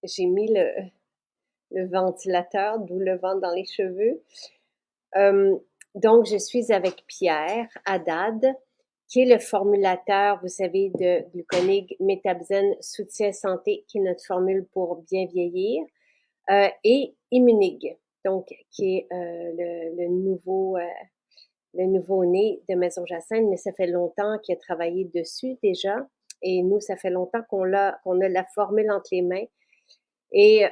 J'ai mis le ventilateur, d'où le vent dans les cheveux. Euh, donc, je suis avec Pierre Haddad, qui est le formulateur, vous savez, de Gluconig Metabzen Soutien Santé, qui est notre formule pour bien vieillir, et Immunig, donc qui est le nouveau-né de Maison Jacinthe, mais ça fait longtemps qu'il a travaillé dessus déjà. Et nous, ça fait longtemps qu'on a la formule entre les mains. Et,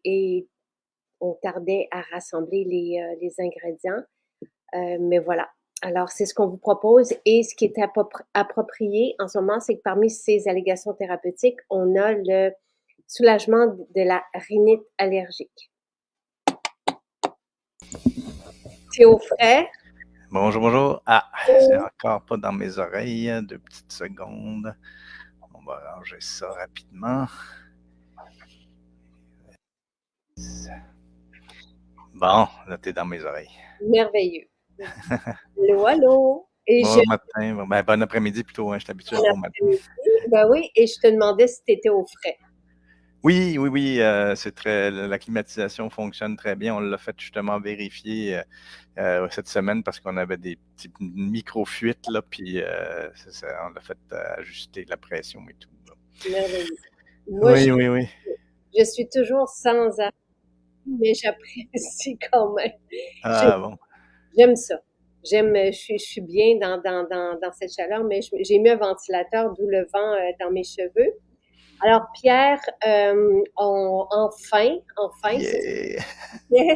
et on tardait à rassembler les ingrédients. Mais voilà. Alors, c'est ce qu'on vous propose. Et ce qui est approprié en ce moment, c'est que parmi ces allégations thérapeutiques, on a le soulagement de la rhinite allergique. C'est au frais. Bonjour, bonjour. Ah, c'est encore pas dans mes oreilles. 2 petites secondes. On va arranger ça rapidement. Bon, là, t'es dans mes oreilles. Merveilleux. Allô, allô. Et Bon matin, bon après-midi plutôt, hein, je suis habitué à bon matin. Ben oui, et je te demandais si tu étais au frais. Oui, oui, oui, la climatisation fonctionne très bien. On l'a fait justement vérifier cette semaine parce qu'on avait des petites micro-fuites, là, puis on l'a fait ajuster la pression et tout. Merveilleux. Moi, Oui, oui, oui. je suis toujours sans arrêt, mais j'apprécie quand même. Ah bon. J'aime ça. Je suis bien dans cette chaleur, mais j'ai mis un ventilateur, d'où le vent dans mes cheveux. Alors, Pierre, enfin, Yeah.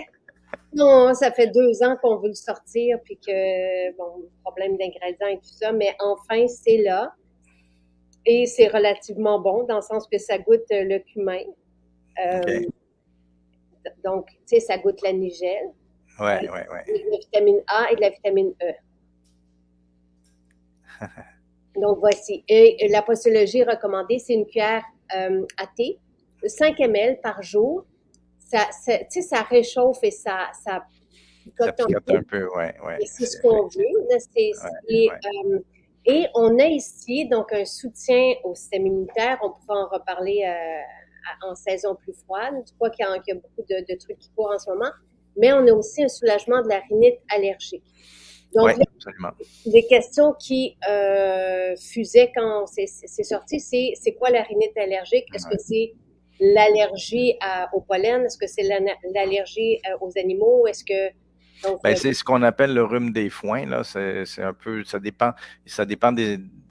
non, ça fait 2 ans qu'on veut le sortir, puis que, bon, problème d'ingrédients et tout ça, mais enfin, c'est là. Et c'est relativement bon, dans le sens que ça goûte le cumin. OK. Donc, tu sais, ça goûte la nigelle, Ouais, ouais, ouais. de la vitamine A et de la vitamine E. Donc, voici. Et la posologie recommandée, c'est une cuillère à thé, 5 ml par jour. Tu sais, ça réchauffe et ça Ça picote un picote peu. un peu, ouais, Et ouais, c'est ce c'est qu'on effectivement. veut. Là, Ouais, ouais. et on a ici donc un soutien au système immunitaire. On pourra en reparler en saison plus froide. Je crois qu'il y a beaucoup de trucs qui courent en ce moment. Mais on a aussi un soulagement de la rhinite allergique. Donc, Ouais, là, absolument. les questions qui fusaient quand c'est sorti, c'est quoi la rhinite allergique? Est-ce que Ouais. c'est l'allergie au pollen? Est-ce que c'est l'allergie aux animaux? Est-ce que donc Ben, c'est ce qu'on appelle le rhume des foins, là. C'est un peu, ça dépend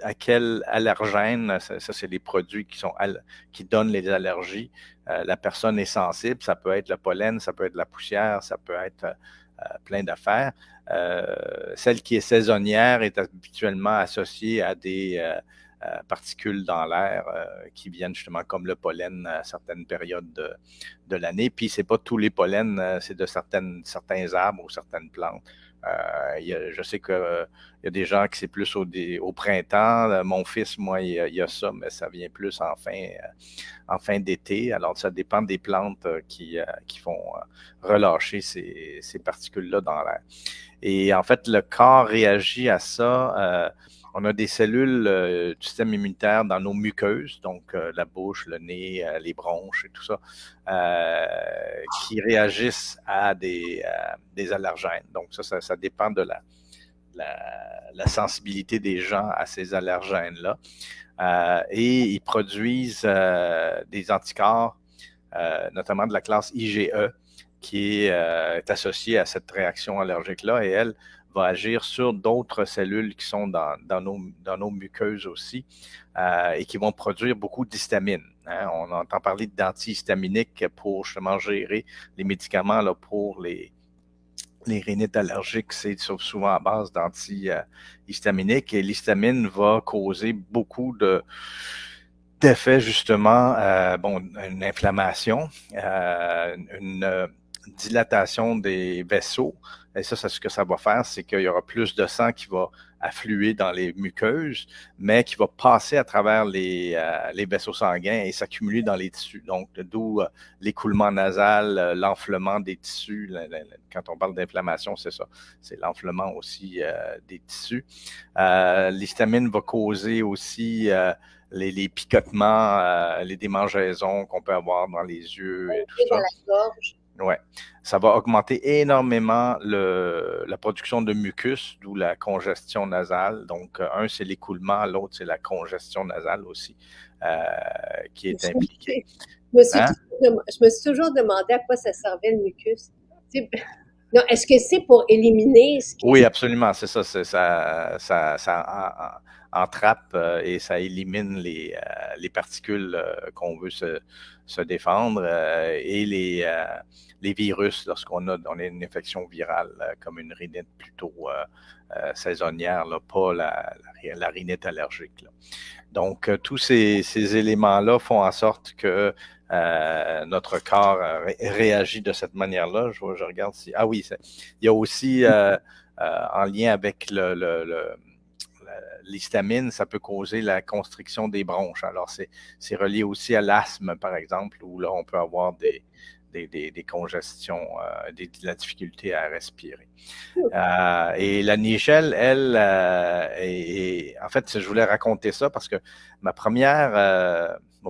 à quel allergène. Ça, c'est les produits qui donnent les allergies. La personne est sensible. Ça peut être le pollen, ça peut être la poussière, ça peut être plein d'affaires. Celle qui est saisonnière est habituellement associée à des particules dans l'air qui viennent justement comme le pollen à certaines périodes de l'année. Puis c'est pas tous les pollens, c'est de certains arbres ou certaines plantes. Je sais qu'il y a des gens qui c'est plus au printemps. Mon fils, moi, il y a ça, mais ça vient plus en fin d'été. Alors, ça dépend des plantes qui font relâcher ces particules-là dans l'air. Et en fait, le corps réagit à ça. On a des cellules du système immunitaire dans nos muqueuses, donc la bouche, le nez, les bronches et tout ça, qui réagissent à des allergènes. Donc ça dépend de la sensibilité des gens à ces allergènes-là. Et ils produisent des anticorps, notamment de la classe IgE, qui est associée à cette réaction allergique-là, et elle va agir sur d'autres cellules qui sont dans nos muqueuses aussi, et qui vont produire beaucoup d'histamine. Hein. On entend parler d'antihistaminiques pour justement gérer les médicaments là, pour les rhinites allergiques, c'est souvent à base d'antihistaminiques, et l'histamine va causer beaucoup d'effets justement, une inflammation, dilatation des vaisseaux. Et ça, ce que ça va faire, c'est qu'il y aura plus de sang qui va affluer dans les muqueuses, mais qui va passer à travers les vaisseaux sanguins et s'accumuler dans les tissus. Donc, d'où l'écoulement nasal, l'enflement des tissus. Quand on parle d'inflammation, c'est ça. C'est l'enflement aussi des tissus. L'histamine va causer aussi les picotements, les démangeaisons qu'on peut avoir dans les yeux et tout Dans ça. la gorge. Ouais, ça va augmenter énormément la production de mucus, d'où la congestion nasale. Donc, un, c'est l'écoulement, l'autre, c'est la congestion nasale aussi qui est impliquée. Hein? Je me suis toujours demandé à quoi ça servait le mucus. Non, est-ce que c'est pour éliminer ce qui... Oui, absolument, c'est ça. Ça entrape et ça élimine les particules qu'on veut se défendre et les virus lorsqu'on a une infection virale comme une rhinite plutôt saisonnière, là, pas la rhinite allergique. Là. Donc, tous ces éléments-là font en sorte que notre corps réagit de cette manière-là. Je regarde si... Ah oui, il y a aussi, en lien avec l'histamine, ça peut causer la constriction des bronches. Alors, c'est relié aussi à l'asthme, par exemple, où là, on peut avoir des congestions, de la difficulté à respirer. Et la Nigelle, elle, en fait, je voulais raconter ça parce que mon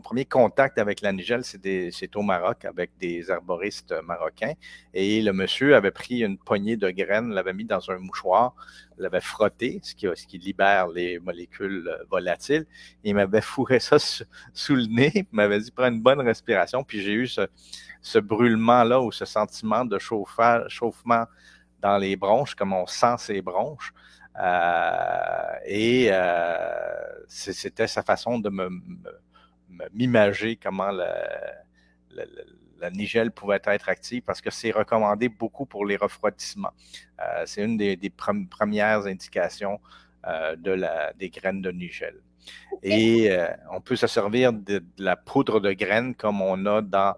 premier contact avec la Nigelle, c'est au Maroc avec des herboristes marocains. Et le monsieur avait pris une poignée de graines, l'avait mis dans un mouchoir, l'avait frotté, ce qui libère les molécules volatiles. Et il m'avait fourré ça sous le nez, il m'avait dit prends une bonne respiration. Puis j'ai eu ce brûlement-là ou ce sentiment de chauffement dans les bronches, comme on sent ses bronches. C'était sa façon de m'imager comment la Nigelle pouvait être active parce que c'est recommandé beaucoup pour les refroidissements. C'est une des premières indications des graines de Nigelle. Et on peut se servir de la poudre de graines comme on a dans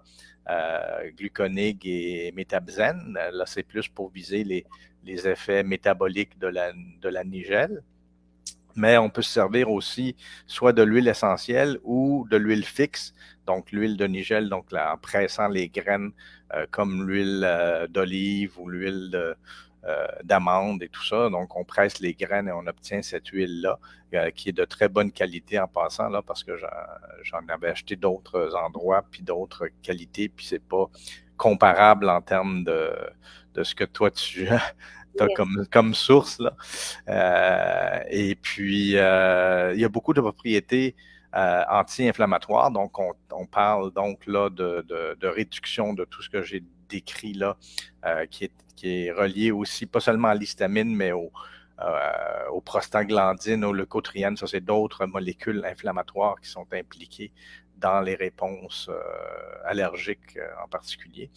gluconig et métabzène. Là, c'est plus pour viser les effets métaboliques de la nigelle. Mais on peut se servir aussi soit de l'huile essentielle ou de l'huile fixe, donc l'huile de nigelle, donc là, en pressant les graines comme l'huile d'olive ou l'huile d'amande et tout ça. Donc, on presse les graines et on obtient cette huile-là qui est de très bonne qualité en passant, là, parce que j'en avais acheté d'autres endroits puis d'autres qualités, puis c'est pas comparable en termes de ce que toi tu as comme source. Là. Et puis, il y a beaucoup de propriétés anti-inflammatoires. Donc, on parle donc là de réduction de tout ce que j'ai décrit là, qui est relié aussi, pas seulement à l'histamine, mais aux prostaglandines, aux leucotriènes. Ça, c'est d'autres molécules inflammatoires qui sont impliquées dans les réponses allergiques en particulier.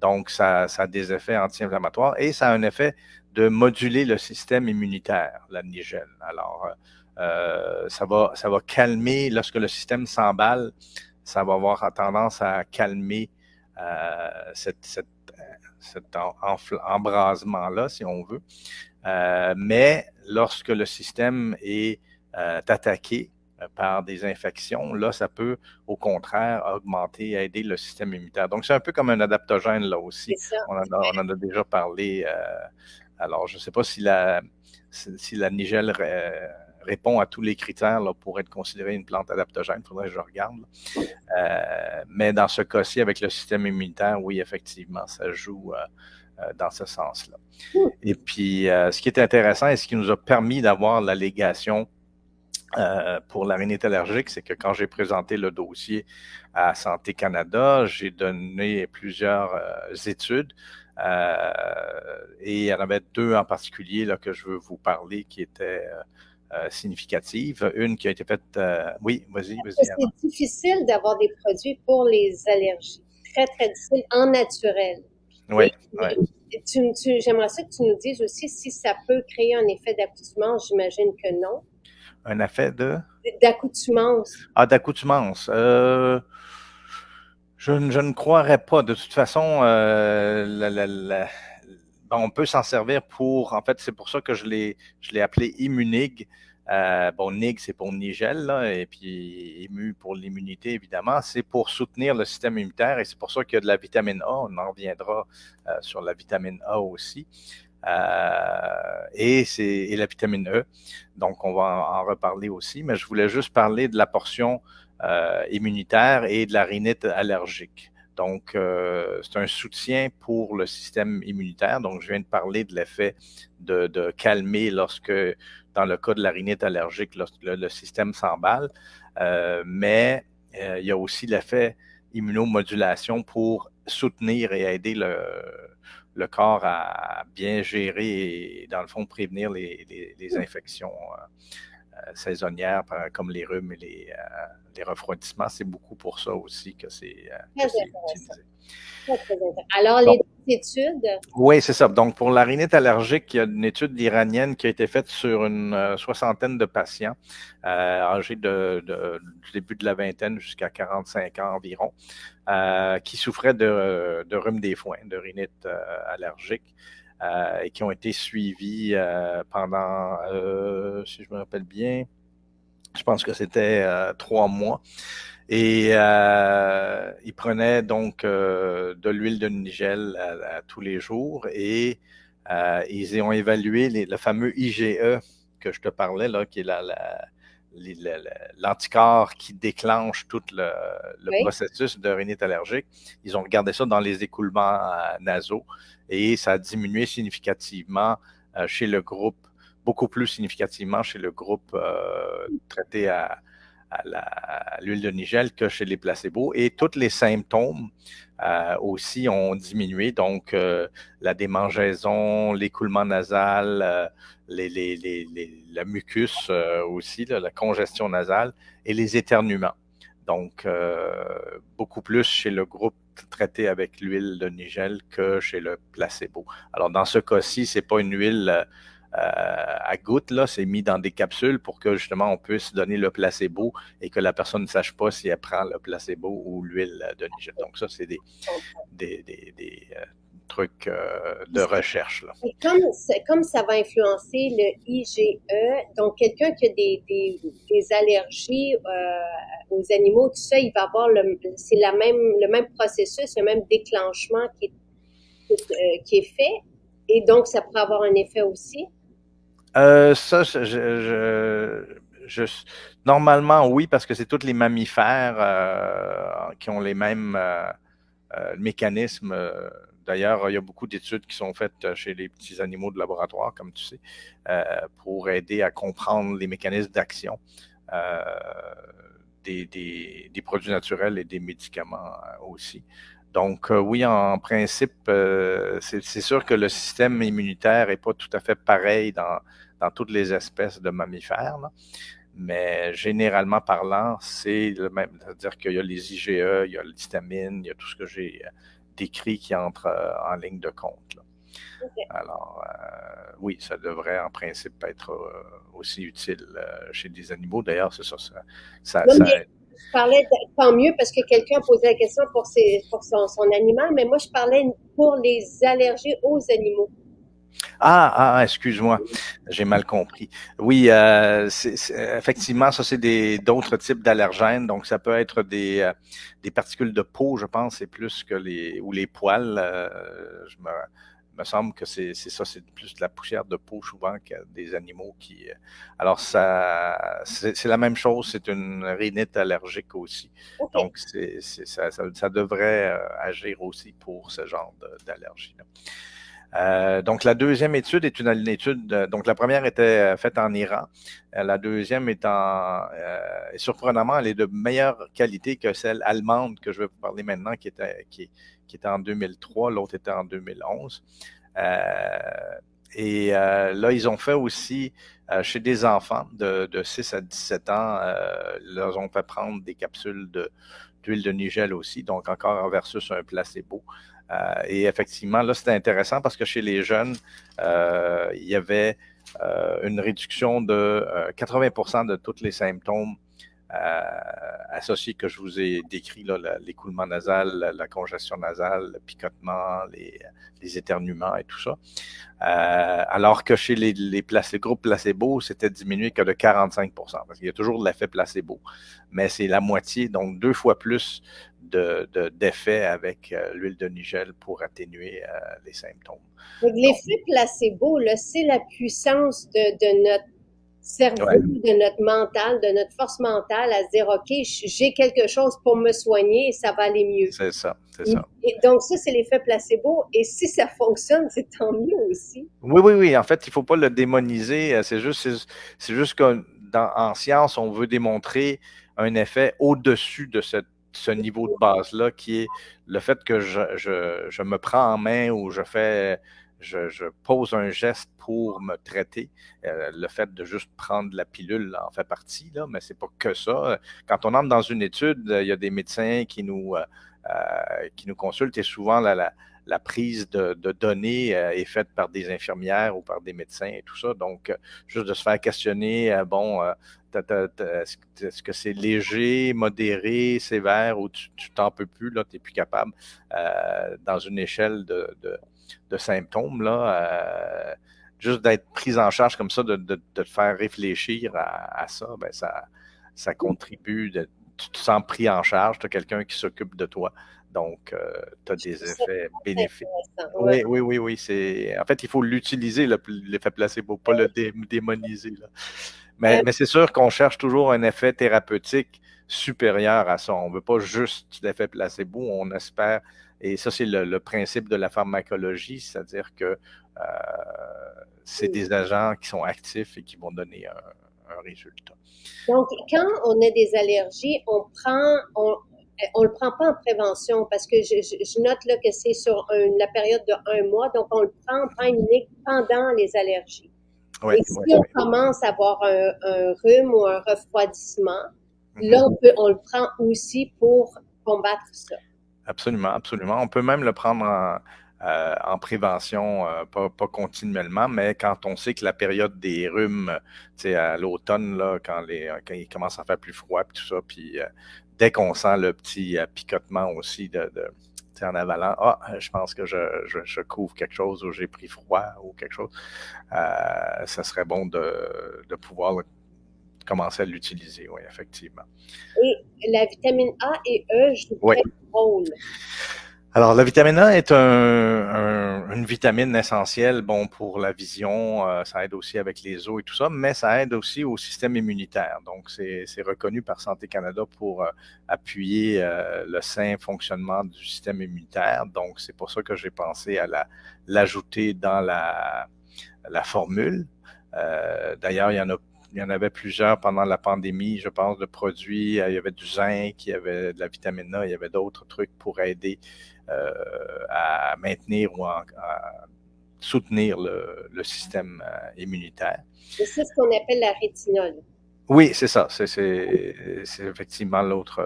Donc, ça a des effets anti-inflammatoires et ça a un effet de moduler le système immunitaire, la nigelle. Alors, ça va calmer, lorsque le système s'emballe, ça va avoir tendance à calmer cet embrasement-là, si on veut. Mais lorsque le système est attaqué par des infections, là, ça peut, au contraire, augmenter, aider le système immunitaire. Donc, c'est un peu comme un adaptogène, là aussi. On en a déjà parlé. Alors, je ne sais pas si la nigelle répond à tous les critères là, pour être considérée une plante adaptogène. Il faudrait que je regarde. Mais dans ce cas-ci, avec le système immunitaire, oui, effectivement, ça joue dans ce sens-là. Et puis, ce qui est intéressant et ce qui nous a permis d'avoir l'allégation pour la rhinite allergique, c'est que quand j'ai présenté le dossier à Santé Canada, j'ai donné plusieurs études et il y en avait deux en particulier là, que je veux vous parler qui étaient significatives. Une qui a été faite... oui, vas-y. C'est difficile d'avoir des produits pour les allergies. Très, très difficile en naturel. Oui. J'aimerais ça que tu nous dises aussi si ça peut créer un effet d'accoutumance. J'imagine que non. Un effet de? D'accoutumance. Ah, d'accoutumance. Je ne croirais pas. De toute façon, bon, on peut s'en servir pour. En fait, c'est pour ça que je l'ai appelé Immunig. Bon, Nig, c'est pour Nigel, là, et puis Immu pour l'immunité, évidemment. C'est pour soutenir le système immunitaire et c'est pour ça qu'il y a de la vitamine A. On en reviendra sur la vitamine A aussi. Et la vitamine E. Donc, on va en reparler aussi, mais je voulais juste parler de la portion immunitaire et de la rhinite allergique. Donc, c'est un soutien pour le système immunitaire. Donc, je viens de parler de l'effet de calmer lorsque, dans le cas de la rhinite allergique, lorsque le système s'emballe. Mais il y a aussi l'effet immunomodulation pour soutenir et aider le corps à bien gérer et, dans le fond, prévenir les infections saisonnières comme les rhumes et les refroidissements. C'est beaucoup pour ça aussi que c'est Très intéressant. utilisé. Très, très intéressant. Alors, les Bon. deux études, Oui, c'est ça. Donc, pour la rhinite allergique, il y a une étude iranienne qui a été faite sur une soixantaine de patients âgés du début de la vingtaine jusqu'à 45 ans environ, qui souffraient de rhume des foins, de rhinite allergique, et qui ont été suivis pendant, si je me rappelle bien, je pense que c'était 3 mois. Et ils prenaient donc de l'huile de nigel à tous les jours et ils ont évalué le fameux IgE que je te parlais, là, qui est l'anticorps qui déclenche tout le oui. processus de rhinite allergique. Ils ont regardé ça dans les écoulements nasaux et ça a diminué significativement chez le groupe, beaucoup plus significativement chez le groupe traité à l'huile de nigel que chez les placebos. Et tous les symptômes aussi ont diminué. Donc, la démangeaison, l'écoulement nasal, la mucus aussi, là, la congestion nasale et les éternuements. Donc, beaucoup plus chez le groupe traité avec l'huile de nigel que chez le placebo. Alors, dans ce cas-ci, c'est pas une huile à gouttes, là, c'est mis dans des capsules pour que justement on puisse donner le placebo et que la personne ne sache pas si elle prend le placebo ou l'huile de nigel. Donc, ça, c'est des trucs de recherche, là. Et comme ça va influencer le IgE, donc quelqu'un qui a des allergies aux animaux, tout ça, il va avoir c'est le même processus, le même déclenchement qui est fait. Et donc, ça pourrait avoir un effet aussi. Ça, normalement, oui, parce que c'est tous les mammifères qui ont les mêmes mécanismes. D'ailleurs, il y a beaucoup d'études qui sont faites chez les petits animaux de laboratoire, comme tu sais, pour aider à comprendre les mécanismes d'action euh, des produits naturels et des médicaments aussi. Donc, oui, en principe, c'est sûr que le système immunitaire n'est pas tout à fait pareil dans toutes les espèces de mammifères, là. Mais généralement parlant, c'est le même. C'est-à-dire qu'il y a les IgE, il y a l'histamine, il y a tout ce que j'ai décrit qui entre en ligne de compte, là. Okay. Alors, oui, ça devrait en principe être aussi utile chez des animaux. D'ailleurs, c'est ça. Non, mais je parlais tant mieux parce que quelqu'un posait la question pour son animal, mais moi, je parlais pour les allergies aux animaux. Excuse-moi, j'ai mal compris. Oui, effectivement, ça, c'est d'autres types d'allergènes. Donc, ça peut être des particules de peau, je pense, c'est plus que ou les poils. Me semble que c'est ça, c'est plus de la poussière de peau souvent que des animaux qui. Alors, c'est la même chose, c'est une rhinite allergique aussi. OK. Donc, ça devrait agir aussi pour ce genre d'allergie-là. Donc, la deuxième étude est une étude. Donc, la première était faite en Iran. La deuxième surprenamment, elle est de meilleure qualité que celle allemande que je vais vous parler maintenant, qui était en 2003. L'autre était en 2011. Là, ils ont fait aussi chez des enfants de 6 à 17 ans, ils leur ont fait prendre des capsules d'huile de nigel aussi, donc encore versus un placebo. Et effectivement, là, c'était intéressant parce que chez les jeunes, il y avait une réduction de 80% de tous les symptômes associés que je vous ai décrits, là, l'écoulement nasal, la congestion nasale, le picotement, les éternuements et tout ça. Alors que chez les groupes placebo, c'était diminué que de 45%, parce qu'il y a toujours de l'effet placebo, mais c'est la moitié, donc 2 fois plus d'effet avec l'huile de nigel pour atténuer les symptômes. Donc, Donc, l'effet placebo, là, c'est la puissance de notre cerveau, ouais, de notre mental, de notre force mentale à se dire, OK, j'ai quelque chose pour me soigner et ça va aller mieux. c'est ça, c'est ça. Et donc, ça, c'est l'effet placebo. Et si ça fonctionne, c'est tant mieux aussi. Oui, oui, oui. En fait, il ne faut pas le démoniser. C'est juste qu'en science, on veut démontrer un effet au-dessus de ce niveau de base-là, qui est le fait que je me prends en main ou je pose un geste pour me traiter. Le fait de juste prendre la pilule en fait partie, là, mais c'est pas que ça. Quand on entre dans une étude, il y a des médecins qui nous consultent et souvent la prise de données est faite par des infirmières ou par des médecins et tout ça. Donc, juste de se faire questionner, est-ce que c'est léger, modéré, sévère ou tu t'en peux plus, là, tu n'es plus capable dans une échelle de symptômes, là, juste d'être pris en charge comme ça, de te faire réfléchir à ça, ben ça contribue, tu te sens pris en charge, tu as quelqu'un qui s'occupe de toi. Donc, tu as Je des trouve ça effets très bénéfiques. intéressant. Ouais. Oui, oui, oui, oui. En fait, il faut l'utiliser, l'effet placebo, pas le démoniser. Là. Euh, Mais c'est sûr qu'on cherche toujours un effet thérapeutique supérieur à ça. On ne veut pas juste l'effet placebo, on espère, et ça, c'est le principe de la pharmacologie, c'est-à-dire que c'est des agents qui sont actifs et qui vont donner un résultat. donc, quand on a des allergies, on le prend pas en prévention parce que je note là que c'est sur la période de 1 mois, donc on prend une unique pendant les allergies. Oui, Et oui, si on oui. commence à avoir un rhume ou un refroidissement, là, Mhm. on le prend aussi pour combattre ça. Absolument, absolument. On peut même le prendre en prévention, pas continuellement, mais quand on sait que la période des rhumes, tu sais, à l'automne, là, quand il commence à faire plus froid, puis tout ça, puis dès qu'on sent le petit picotement aussi tu sais, en avalant, je pense que je couvre quelque chose ou j'ai pris froid ou quelque chose, ça serait bon de pouvoir commencer à l'utiliser, oui, effectivement. Et la vitamine A et E jouent Oui. quel rôle? Alors, la vitamine A est une vitamine essentielle, bon, pour la vision, ça aide aussi avec les os et tout ça, mais ça aide aussi au système immunitaire. Donc, c'est reconnu par Santé Canada pour appuyer le sain fonctionnement du système immunitaire. Donc, c'est pour ça que j'ai pensé à l'ajouter dans la formule. D'ailleurs, il y en avait plusieurs pendant la pandémie, je pense, de produits. Il y avait du zinc, il y avait de la vitamine A, il y avait d'autres trucs pour aider à maintenir ou à soutenir le système immunitaire. Et c'est ce qu'on appelle la rétinole. Oui, c'est ça. C'est effectivement l'autre.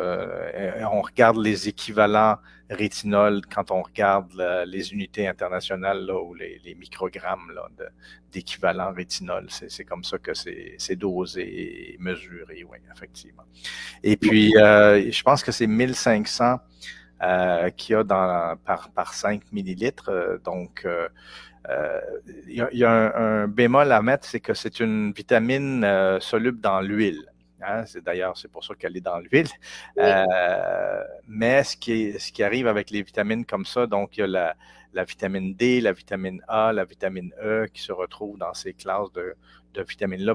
On regarde les équivalents rétinol quand on regarde les unités internationales là, ou les microgrammes là, d'équivalent rétinol. C'est comme ça que c'est dosé et mesuré, oui, effectivement. Et puis, je pense que c'est 1500 qu'il y a par 5 millilitres. Donc, il y a un bémol à mettre, c'est que c'est une vitamine soluble dans l'huile. Hein? D'ailleurs, c'est pour ça qu'elle est dans l'huile. Oui. Mais ce qui arrive avec les vitamines comme ça, donc il y a la vitamine D, la vitamine A, la vitamine E qui se retrouvent dans ces classes de vitamines-là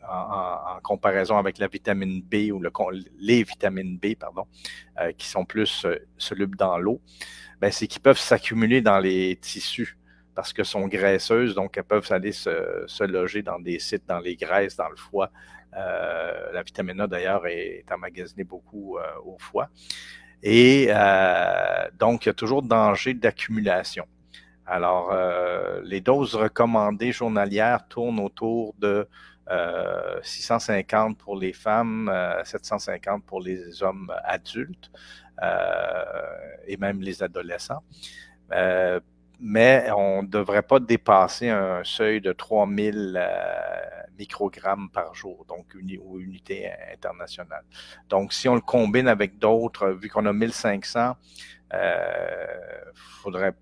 en comparaison avec la vitamine B ou les vitamines B, pardon, qui sont plus solubles dans l'eau, ben, c'est qu'ils peuvent s'accumuler dans les tissus parce que sont graisseuses, donc elles peuvent aller se loger dans des sites, dans les graisses, dans le foie. La vitamine A, d'ailleurs, est emmagasinée beaucoup au foie. Et donc, il y a toujours danger d'accumulation. Alors, les doses recommandées journalières tournent autour de 650 pour les femmes, 750 pour les hommes adultes et même les adolescents. Mais on ne devrait pas dépasser un seuil de 3000 microgrammes par jour, donc ou unité internationale. Donc, si on le combine avec d'autres, vu qu'on a 1500, faudrait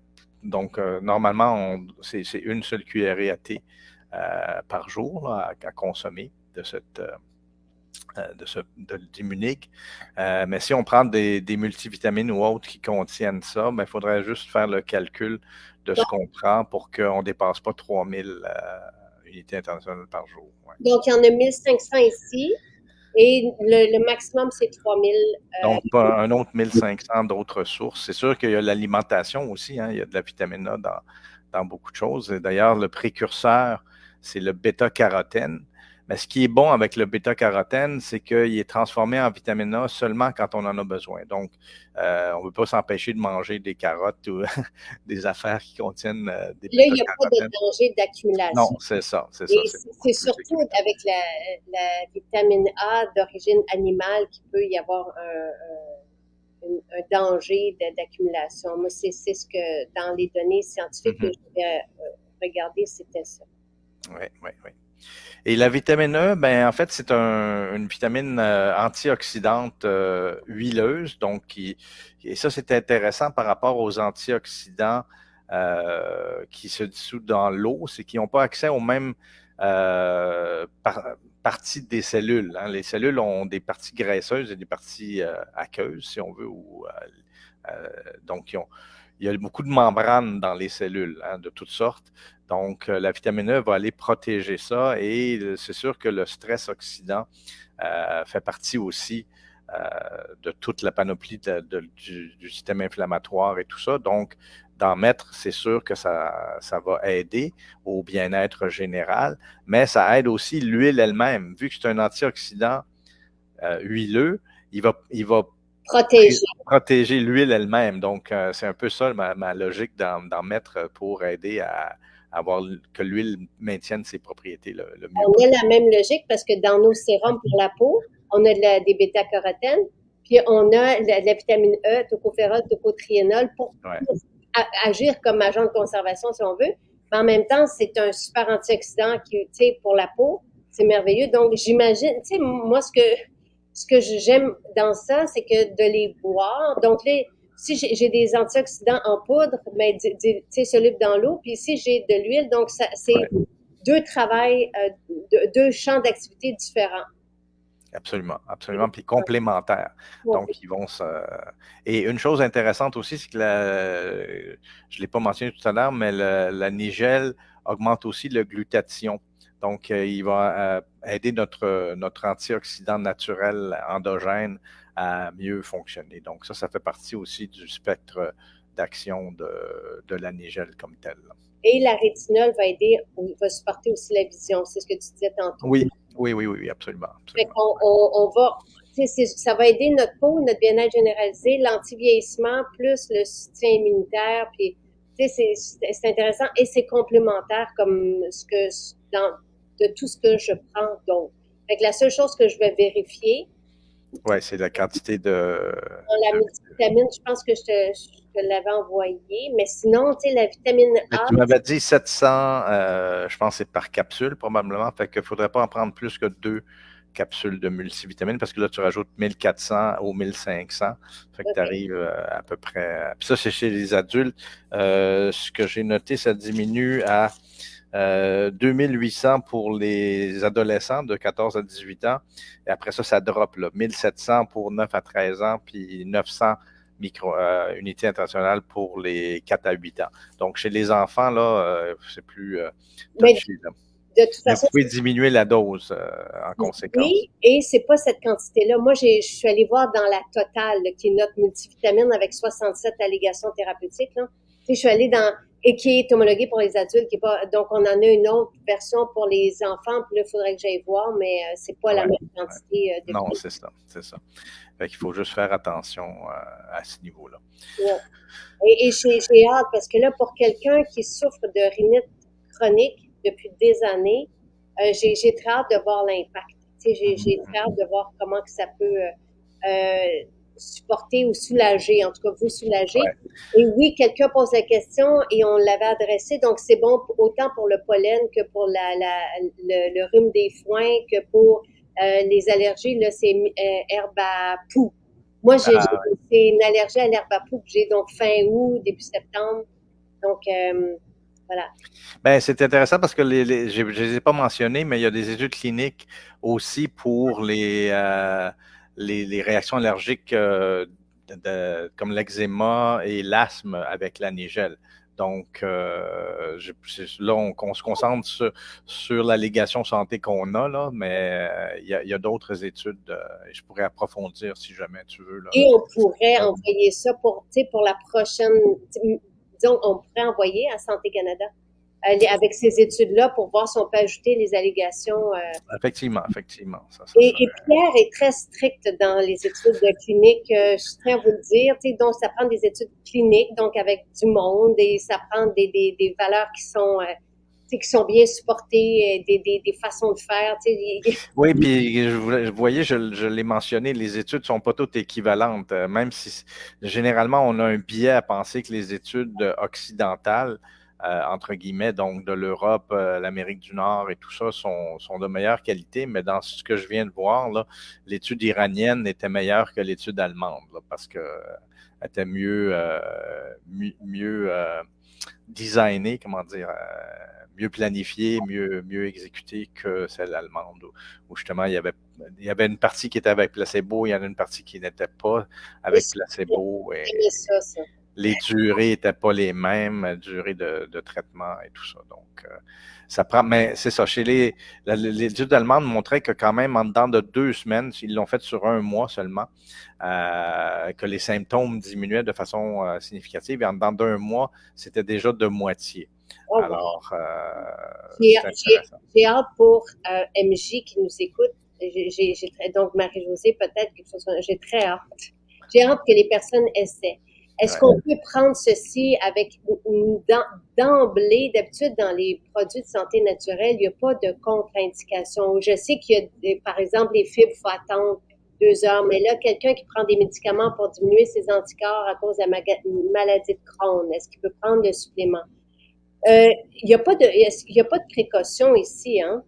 donc normalement, c'est une seule cuillerée à thé par jour là, à consommer de cette d'immunique. Mais si on prend des multivitamines ou autres qui contiennent ça, il faudrait juste faire le calcul de ce Donc, qu'on prend pour qu'on ne dépasse pas 3000 unités internationales par jour. Ouais. donc, il y en a 1500 ici et le maximum, c'est 3000. Donc, pas un autre 1500 d'autres sources. C'est sûr qu'il y a l'alimentation aussi, hein, il y a de la vitamine A dans beaucoup de choses. D'ailleurs, le précurseur, c'est le bêta-carotène. Mais ce qui est bon avec le bêta-carotène, c'est qu'il est transformé en vitamine A seulement quand on en a besoin. Donc, on ne veut pas s'empêcher de manger des carottes ou des affaires qui contiennent des Là, il n'y a pas de bêta-carotène. danger Non, d'accumulation. c'est ça, c'est ça. Et C'est beaucoup c'est plus surtout équilibré. avec la vitamine A d'origine animale qu'il peut y avoir un danger d'accumulation. Moi, c'est ce que dans les données scientifiques que j'ai regardées, c'était ça. Oui, oui, oui. Et la vitamine E, ben en fait, c'est une vitamine antioxydante huileuse, donc et ça c'est intéressant par rapport aux antioxydants qui se dissouent dans l'eau, c'est qu'ils n'ont pas accès aux mêmes parties des cellules. Hein. Les cellules ont des parties graisseuses et des parties aqueuses, si on veut, donc il y a beaucoup de membranes dans les cellules, hein, de toutes sortes. Donc, la vitamine E va aller protéger ça et c'est sûr que le stress oxydant fait partie aussi de toute la panoplie du système inflammatoire et tout ça. Donc, d'en mettre, c'est sûr que ça va aider au bien-être général, mais ça aide aussi l'huile elle-même. Vu que c'est un antioxydant huileux, il va Protéger. protéger l'huile elle-même. Donc, c'est un peu ça ma logique d'en mettre pour aider à avoir que l'huile maintienne ses propriétés le mieux On a possible. la même logique parce que dans nos sérums pour la peau, on a des bêta-carotènes, puis on a la vitamine E, tocopherol, tocotriénol pour Ouais. agir comme agent de conservation si on veut. Mais en même temps, c'est un super antioxydant qui, tu sais, pour la peau, c'est merveilleux. Donc, j'imagine, tu sais, moi, ce que j'aime dans ça, c'est que de les boire. Donc, si j'ai des antioxydants en poudre, mais tu sais, solubles dans l'eau, puis ici, j'ai de l'huile. Donc, ça, c'est Ouais. deux travails, deux champs d'activité différents. Absolument, absolument, puis complémentaires. Oui. Donc, ils vont se... Et une chose intéressante aussi, c'est que je ne l'ai pas mentionné tout à l'heure, mais la nigelle augmente aussi le glutathion. Donc, il va aider notre antioxydant naturel endogène à mieux fonctionner. Donc, ça fait partie aussi du spectre d'action de la nigelle comme telle. Et la rétinol va aider, va supporter aussi la vision. C'est ce que tu disais tantôt. Oui, oui, oui, oui, absolument, Fait absolument. qu'on on va, ça va aider notre peau, notre bien-être généralisé, l'anti-vieillissement, plus le soutien immunitaire. Puis, c'est intéressant et c'est complémentaire comme de tout ce que je prends d'autre. Fait que la seule chose que je vais vérifier, Oui, c'est la quantité dans la multivitamine, je pense que je te l'avais envoyé, mais sinon, tu sais, la vitamine Mais A, tu m'avais dit 700, je pense que c'est par capsule probablement. Fait qu'il ne faudrait pas en prendre plus que 2 capsules de multivitamines parce que là, tu rajoutes 1400 ou 1500. Fait que tu OK. arrives à peu près. Puis ça, c'est chez les adultes. Ce que j'ai noté, ça diminue à 2800 pour les adolescents de 14 à 18 ans. Et après ça, ça drop, là. 1700 pour 9 à 13 ans, puis 900 unités internationales pour les 4 à 8 ans. Donc, chez les enfants, là, c'est plus Mais touchy, là. de toute Mais vous façon, pouvez diminuer la dose en conséquence. oui, et c'est pas cette quantité-là. Moi, je suis allée voir dans la totale, là, qui est notre multivitamine avec 67 allégations thérapeutiques, là. Tu sais, je suis allée dans, et qui est homologuée pour les adultes, qui est pas, donc on en a une autre version pour les enfants, puis là, il faudrait que j'aille voir, mais c'est pas la Ouais, même ouais. quantité de Non, c'est ça, c'est ça. Fait qu'il faut juste faire attention à ce niveau-là. ouais. Et j'ai hâte, parce que là, pour quelqu'un qui souffre de rhinite chronique depuis des années, j'ai très hâte de voir l'impact. Tu sais, j'ai très hâte de voir comment que ça peut supporter ou soulager, en tout cas vous soulager. Ouais. Et oui, quelqu'un pose la question et on l'avait adressé, donc c'est bon autant pour le pollen que pour le rhume des foins, que pour les allergies, là, c'est herbe à poux. Moi, Ah, c'est une allergie à l'herbe à poux que j'ai donc fin août, début septembre. Donc, voilà. ben, c'est intéressant parce que je ne les ai pas mentionnés, mais il y a des études cliniques aussi pour les réactions allergiques comme l'eczéma et l'asthme avec la nigelle. Donc, là, on se concentre sur l'allégation santé qu'on a, là, mais il y a d'autres études et je pourrais approfondir si jamais tu veux. Là. Et on pourrait envoyer ça pour, tu sais, pour la prochaine, disons, on pourrait envoyer à Santé Canada avec ces études-là pour voir si on peut ajouter les allégations. Effectivement, effectivement. Ça Et serait... Pierre est très strict dans les études cliniques, je tiens à vous le dire. Tu sais, donc, ça prend des études cliniques, donc avec du monde, et ça prend des valeurs tu sais, qui sont bien supportées, des façons de faire. Tu sais. Oui, puis vous voyez, je l'ai mentionné, les études sont pas toutes équivalentes, même si généralement on a un biais à penser que les études occidentales, entre guillemets, donc de l'Europe, l'Amérique du Nord et tout ça, sont de meilleure qualité, mais dans ce que je viens de voir, là, l'étude iranienne était meilleure que l'étude allemande, là, parce que elle était mieux designée, comment dire, mieux planifiée, mieux exécutée que celle allemande, où justement il y avait une partie qui était avec placebo, il y en a une partie qui n'était pas avec placebo, et Ça. les durées n'étaient pas les mêmes, durées de traitement et tout ça. Donc, ça prend, mais c'est ça. L'étude allemande montrait que quand même, en dedans de 2 semaines, ils l'ont fait sur un mois seulement, que les symptômes diminuaient de façon significative. Et en dedans d'un mois, c'était déjà de moitié. Oh, wow. Alors, J'ai c'est intéressant. hâte pour MJ qui nous écoute. Donc, Marie-Josée, peut-être quelque chose. J'ai très hâte. J'ai hâte que les personnes essaient. Est-ce Ouais. qu'on peut prendre ceci avec d'emblée? D'habitude, dans les produits de santé naturelle, il n'y a pas de contre-indication. Je sais qu'il y a, par exemple, les fibres, il faut attendre 2 heures, mais là, quelqu'un qui prend des médicaments pour diminuer ses anticorps à cause de la maladie de Crohn, est-ce qu'il peut prendre le supplément? Il n'y a pas de précaution ici, hein?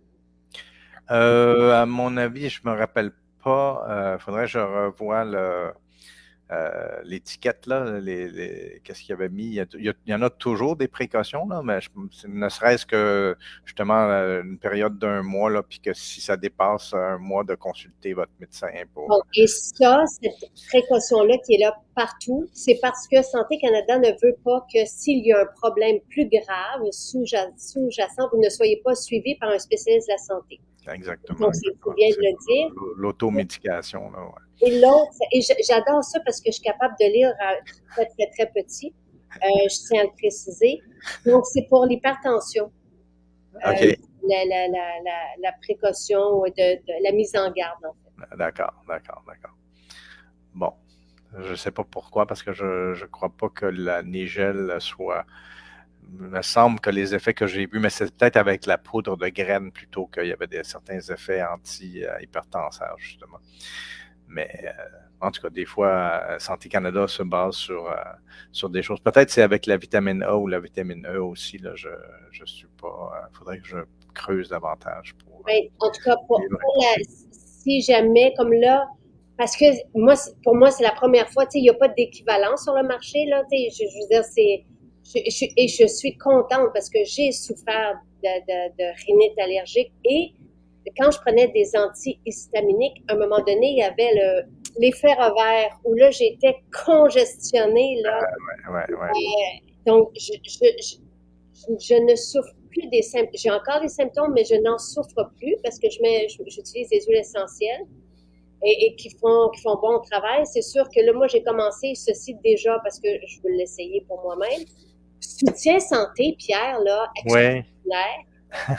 À mon avis, je me rappelle pas. Faudrait que je revoie l'étiquette, là, qu'est-ce qu'il y avait mis. Il y en a toujours des précautions, là, mais ne serait-ce que justement une période d'un mois, là, puis que si ça dépasse un mois, de consulter votre médecin pour. Bon, et ça, cette précaution-là qui est là partout, c'est parce que Santé Canada ne veut pas que s'il y a un problème plus grave sous-jacent, vous ne soyez pas suivi par un spécialiste de la santé. Exactement, Donc, c'est exactement. bien de C'est le dire. l'automédication, là, ouais. Et l'autre, et j'adore ça parce que je suis capable de lire très, très, très petit. Je tiens à le préciser. Donc, c'est pour l'hypertension. OK. La précaution de la mise en garde, en fait. D'accord, d'accord, d'accord. Bon. Je ne sais pas pourquoi, parce que je ne crois pas que la nigelle soit. Il me semble que les effets que j'ai vus, mais c'est peut-être avec la poudre de graines plutôt qu'il y avait certains effets anti-hypertenseurs, justement. Mais en tout cas, des fois, Santé Canada se base sur des choses. Peut-être c'est avec la vitamine A ou la vitamine E aussi. Là, je ne suis pas. Il faudrait que je creuse davantage pour Ben, en tout cas, suivre l'information. si jamais, comme là, parce que moi, pour moi, c'est la première fois, tu sais, il n'y a pas d'équivalent sur le marché, là, tu sais, je veux dire, et je suis contente parce que j'ai souffert de rhinite allergique et quand je prenais des antihistaminiques, à un moment donné, il y avait l'effet revers où là, j'étais congestionnée, là. Ouais, ouais. Donc, je ne souffre plus des symptômes. J'ai encore des symptômes, mais je n'en souffre plus parce que j'utilise des huiles essentielles et qui font bon travail. C'est sûr que là, moi, j'ai commencé ceci déjà parce que je veux l'essayer pour moi-même. Soutien santé, Pierre, là, Ouais. extraordinaire.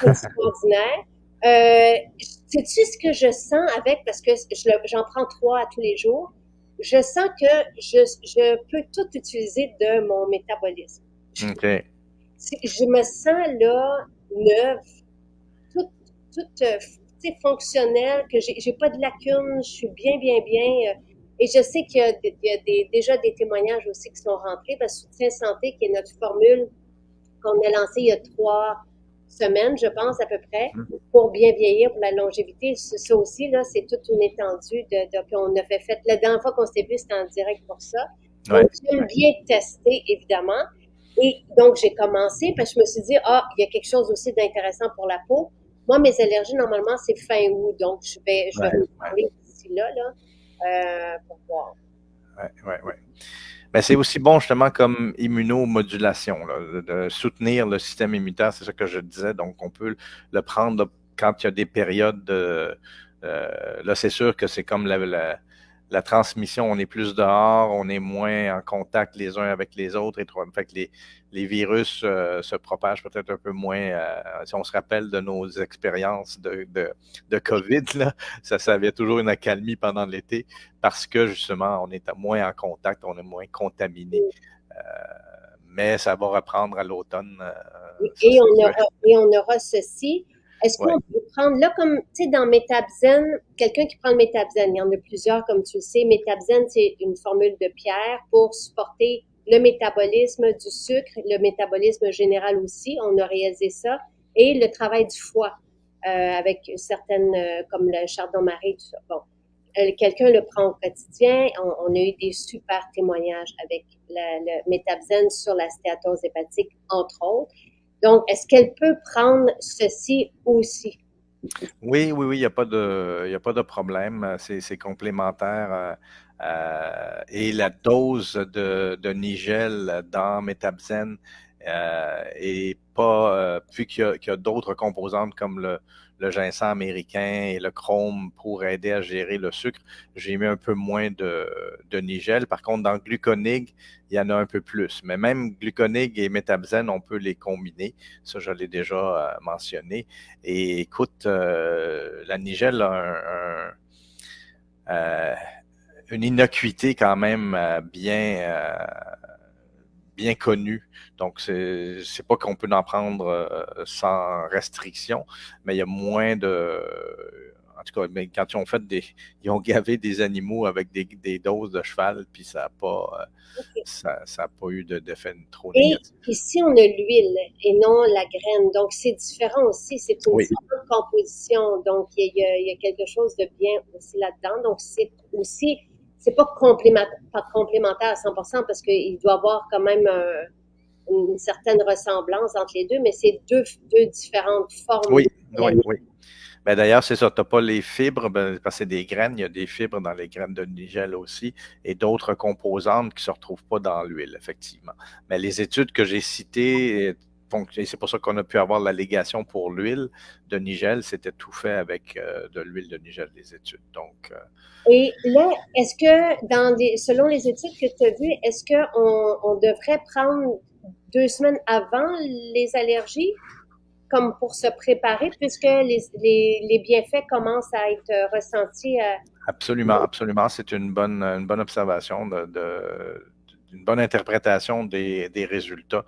Extraordinaire. Sais-tu ce que je sens avec, parce que j'en prends 3 à tous les jours, je sens que je peux tout utiliser de mon métabolisme. OK. Je me sens là, neuve, toute fonctionnelle, que j'ai pas de lacunes, je suis bien, bien, bien. Et je sais qu'il y a déjà des témoignages aussi qui sont rentrés, parce que Soutien Santé, qui est notre formule qu'on a lancée il y a 3 semaines, je pense, à peu près, pour bien vieillir, pour la longévité. Ça aussi, là, c'est toute une étendue qu'on a fait. La dernière fois qu'on s'est vu, c'était en direct pour ça. Ouais, Donc, j'aime bien tester, évidemment. Et donc, j'ai commencé parce que je me suis dit, il y a quelque chose aussi d'intéressant pour la peau. Moi, mes allergies, normalement, c'est fin août. Donc, je vais ouais, vous ouais, parler d'ici là, pour voir. ouais, ouais, ouais. Ben, c'est aussi bon justement comme immunomodulation, là, de soutenir le système immunitaire, c'est ça que je disais. Donc, on peut le prendre là, quand il y a des périodes de... là, c'est sûr que c'est comme la transmission, on est plus dehors, on est moins en contact les uns avec les autres, et fait que les virus se propagent peut-être un peu moins. Si on se rappelle de nos expériences de COVID, là, ça avait toujours une accalmie pendant l'été parce que justement, on est moins en contact, on est moins contaminé. Euh, mais ça va reprendre à l'automne, ça Et c'est on sûr. aura, et on aura ceci. Est-ce Ouais. qu'on peut prendre, là, comme, tu sais, dans Métabzen, quelqu'un qui prend le Métabzen, il y en a plusieurs, comme tu le sais. Métabzen, c'est une formule de pierre pour supporter le métabolisme du sucre, le métabolisme général aussi. On a réalisé ça. Et le travail du foie, avec certaines, comme le chardon-marie, tout ça. Bon. Quelqu'un le prend au quotidien. On a eu des super témoignages avec le Métabzen sur la stéatose hépatique, entre autres. Donc, est-ce qu'elle peut prendre ceci aussi? Oui, oui, oui, il y a pas de problème. C'est complémentaire. Et la dose de Nigel dans Métabzen est pas, vu qu'il y a d'autres composantes comme le ginseng américain et le chrome pour aider à gérer le sucre, j'ai mis un peu moins de Nigel. Par contre, dans Gluconig, il y en a un peu plus. Mais même Gluconig et Métabzen, on peut les combiner. Ça, je l'ai déjà mentionné. Et écoute, la Nigel a euh, une innocuité quand même bien connue. Donc, c'est pas qu'on peut en prendre sans restriction, mais il y a moins de... En tout cas, mais quand ils ont gavé des animaux avec des doses de cheval, puis OK. ça a pas eu d'effet trop Et négatif. ici, on a l'huile et non la graine. Donc, c'est différent aussi. C'est une Oui, différente composition. Donc, il y a quelque chose de bien aussi là-dedans. Donc, c'est aussi, c'est pas complémentaire à 100% parce qu'il doit y avoir quand même une certaine ressemblance entre les deux, mais c'est deux différentes formes oui, de la oui, oui. Ben d'ailleurs, c'est ça, tu n'as pas les fibres, parce que c'est des graines, il y a des fibres dans les graines de nigel aussi, et d'autres composantes qui ne se retrouvent pas dans l'huile, effectivement. Mais les études que j'ai citées, et c'est pour ça qu'on a pu avoir l'allégation pour l'huile de nigel, c'était tout fait avec de l'huile de nigel, les études. Donc, Et là, est-ce que selon les études que tu as vues, est-ce qu'on devrait prendre 2 semaines avant les allergies, comme pour se préparer, puisque les bienfaits commencent à être ressentis? absolument, absolument, c'est une bonne observation, une bonne interprétation des résultats.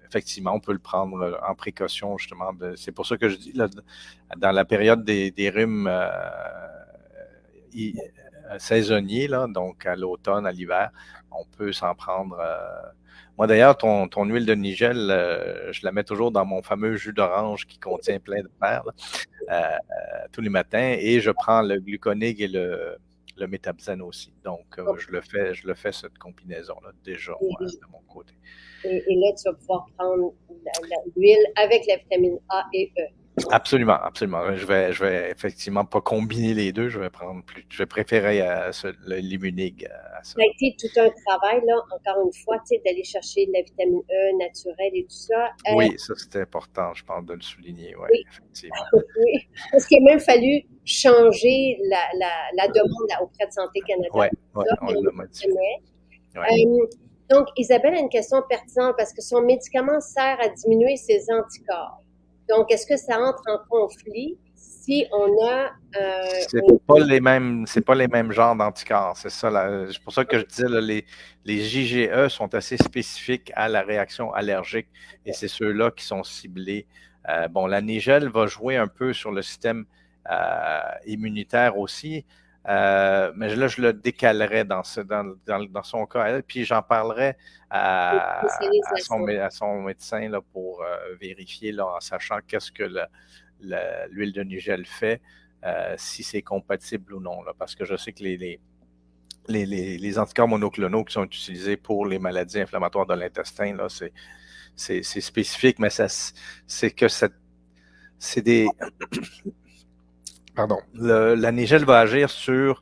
Effectivement, on peut le prendre en précaution, justement. C'est pour ça que je dis, là, dans la période des rhumes saisonniers, là, donc à l'automne, à l'hiver, on peut s'en prendre. Moi, d'ailleurs, ton huile de nigel, je la mets toujours dans mon fameux jus d'orange qui contient plein de fer, là, tous les matins, et je prends le gluconig et le métabzène aussi. Donc, je le fais cette combinaison-là déjà, moi, Et, de mon côté. et là, tu vas pouvoir prendre l'huile avec la vitamine A et E. Absolument, absolument. Je vais effectivement pas combiner les deux. Je vais préférer l'immunig à ça. Ça a été tout un travail, là, encore une fois, tu sais, d'aller chercher de la vitamine E naturelle et tout ça. Oui, ça c'était important, je pense, de le souligner. Oui, Oui, effectivement. oui, parce qu'il a même fallu changer la demande auprès de Santé Canada Oui, pour ouais, ça, on mais on l'a le modifié. connaît. Ouais. Donc, Isabelle a une question pertinente parce que son médicament sert à diminuer ses anticorps. Donc, est-ce que ça entre en conflit si on a C'est pas les mêmes genres d'anticorps. C'est ça, c'est pour ça que je disais, là, les IgE sont assez spécifiques à la réaction allergique et c'est ceux-là qui sont ciblés. Bon, la nigel va jouer un peu sur le système immunitaire aussi. Mais là, je le décalerais dans son cas, à elle, puis j'en parlerai à son médecin là, pour vérifier là, en sachant qu'est-ce que l'huile de nigel fait, si c'est compatible ou non. Là, parce que je sais que les anticorps monoclonaux qui sont utilisés pour les maladies inflammatoires de l'intestin, là, c'est spécifique, mais c'est que c'est des. Pardon. La nigel va agir sur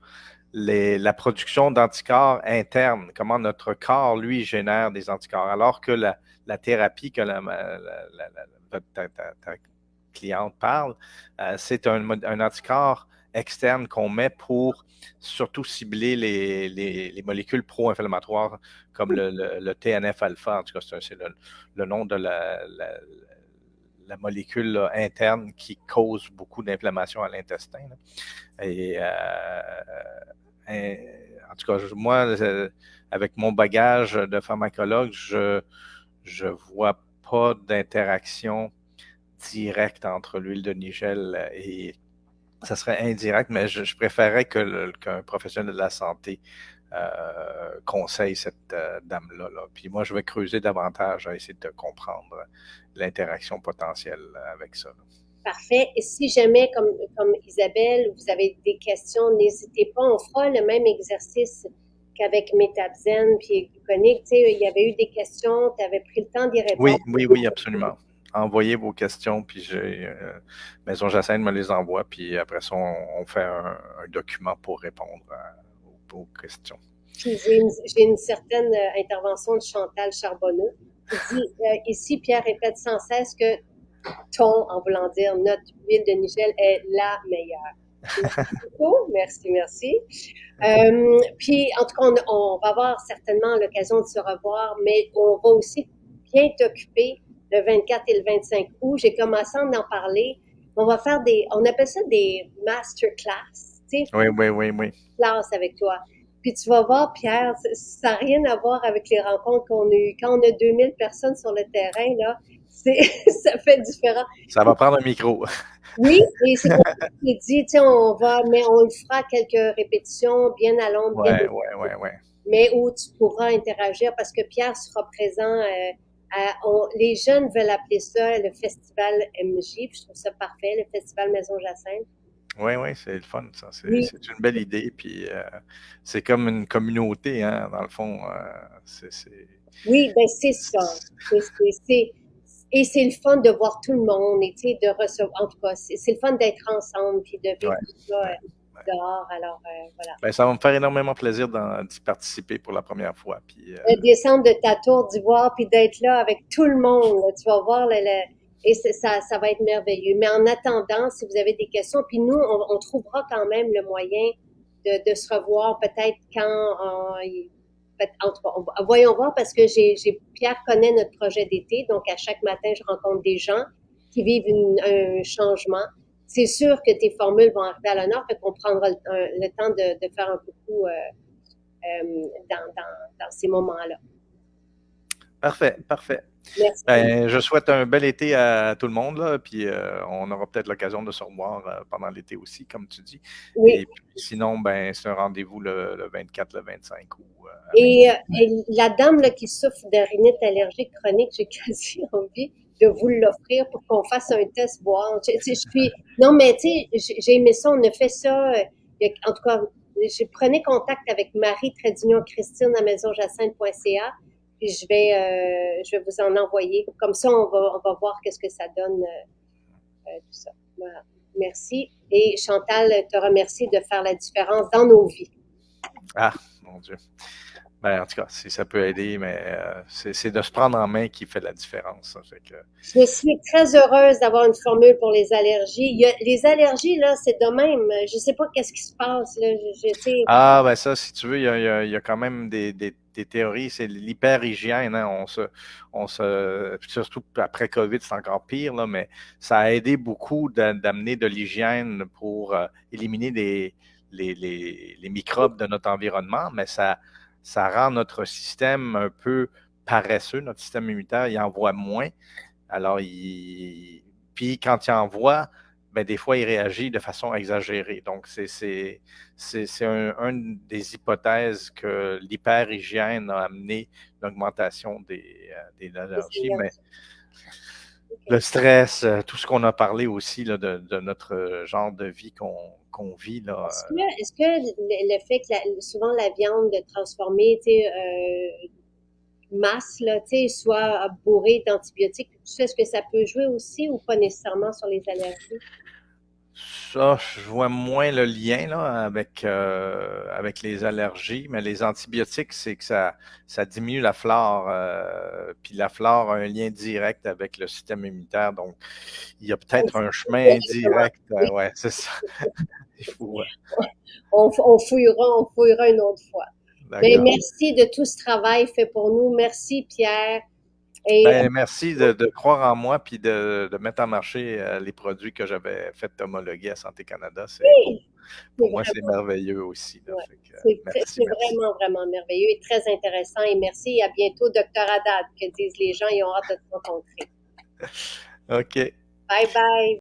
la production d'anticorps internes, comment notre corps, lui, génère des anticorps, alors que la thérapie que ta cliente parle, c'est un anticorps externe qu'on met pour surtout cibler les molécules pro-inflammatoires comme le TNF-alpha, en tout cas, c'est le nom de la molécule là, interne qui cause beaucoup d'inflammation à l'intestin. Là. En tout cas, moi, avec mon bagage de pharmacologue, je vois pas d'interaction directe entre l'huile de nigel et ça serait indirect, mais je préférerais qu'un professionnel de la santé conseille cette dame-là. Là. Puis moi, je vais creuser davantage à essayer de comprendre l'interaction potentielle avec ça. Là. Parfait. Et si jamais, comme Isabelle, vous avez des questions, n'hésitez pas. On fera le même exercice qu'avec Metabzen puis Gluconic. Tu sais, il y avait eu des questions, tu avais pris le temps d'y répondre. Oui, absolument. Envoyez vos questions, puis Maison Jacinthe me les envoie, puis après ça, on fait un document pour répondre aux questions. Puis j'ai une certaine intervention de Chantal Charbonneau qui dit ici, Pierre répète sans cesse que ton, en voulant dire notre huile de Nigel est la meilleure. Merci beaucoup. Merci. Puis, en tout cas, on va avoir certainement l'occasion de se revoir, mais on va aussi bien t'occuper le 24 et le 25 août. J'ai commencé à en parler. On va faire on appelle ça des masterclass, tu sais, Oui. classe avec toi. Puis tu vas voir, Pierre, ça n'a rien à voir avec les rencontres qu'on a eues. Quand on a 2000 personnes sur le terrain, là, ça fait différent. Ça va prendre un micro. Oui, et c'est pour ça qu'il dit, tu sais, mais on le fera quelques répétitions bien à l'ombre, Ouais. mais où tu pourras interagir parce que Pierre sera présent. Les jeunes veulent appeler ça le festival MJ, puis je trouve ça parfait, le festival Maison Jacinthe. Oui, c'est le fun, ça. C'est une belle idée, puis c'est comme une communauté, hein, dans le fond. Oui, ben c'est ça. Et c'est le fun de voir tout le monde, et tu sais, de recevoir, en tout cas, c'est le fun d'être ensemble, puis de vivre tout ça dehors, alors voilà. Ben, ça va me faire énormément plaisir d'y participer pour la première fois. Puis, descendre de ta tour d'ivoire, puis d'être là avec tout le monde, là, tu vas voir, et ça va être merveilleux. Mais en attendant, si vous avez des questions, puis nous, on trouvera quand même le moyen de se revoir peut-être en tout cas, voyons voir parce que Pierre connaît notre projet d'été, donc à chaque matin, je rencontre des gens qui vivent un changement. C'est sûr que tes formules vont arriver à l'honneur, fait qu'on prendra le temps de faire un coucou dans ces moments-là. Parfait. Merci. Ben, je souhaite un bel été à tout le monde, là, puis on aura peut-être l'occasion de se revoir pendant l'été aussi, comme tu dis. Oui. Et puis, sinon, ben, c'est un rendez-vous le 24, le 25 août. Et la dame là, qui souffre de rhinite allergique chronique, j'ai quasi envie de vous l'offrir pour qu'on fasse un test boire. Non, mais tu sais, j'ai aimé ça, on a fait ça. En tout cas, je prenais contact avec Marie-Christine à maisonjacinthe.ca. Puis je vais vous en envoyer. Comme ça, on va voir qu'est-ce que ça donne, tout ça. Voilà. Merci. Et Chantal te remercie de faire la différence dans nos vies. Ah, mon Dieu. Ben, en tout cas, si ça peut aider, mais c'est de se prendre en main qui fait la différence. Ça fait que... Je suis très heureuse d'avoir une formule pour les allergies. Les allergies, là, c'est de même. Je sais pas qu'est-ce qui se passe. Là. Ben ça, si tu veux, il y a quand même des théories. C'est l'hyper-hygiène. Hein. Surtout après COVID, c'est encore pire, là, mais ça a aidé beaucoup d'amener de l'hygiène pour éliminer les microbes de notre environnement, mais ça rend notre système un peu paresseux, notre système immunitaire, il envoie moins. Alors, puis quand il envoie, ben, des fois, il réagit de façon exagérée. Donc, c'est des hypothèses que l'hyperhygiène a amené l'augmentation des Des allergies, mais allergies. le OK. stress, tout ce qu'on a parlé aussi là, de notre genre de vie qu'on vit, là, Est-ce que le fait que souvent la viande transformée, tu sais, masse, là, tu sais, soit bourrée d'antibiotiques, tout ça, est-ce que ça peut jouer aussi ou pas nécessairement sur les allergies? ça, je vois moins le lien là, avec les allergies, mais les antibiotiques, c'est que ça diminue la flore, puis la flore a un lien direct avec le système immunitaire. Donc, il y a Ah, peut-être c'est un c'est chemin bien justement. indirect. Oui, Ouais, c'est ça. Il faut, on fouillera une autre fois. Mais d'accord. merci de tout ce travail fait pour nous. Merci, Pierre. Et Ben, merci de croire en moi puis de mettre en marché les produits que j'avais fait homologuer à Santé Canada. Pour c'est moi, c'est vraiment, merveilleux aussi. Là. ouais, Fait que, merci, c'est merci. vraiment, vraiment merveilleux et très intéressant. Et merci et à bientôt, Docteur Haddad, que disent les gens, ils ont hâte de te rencontrer. OK. Bye bye.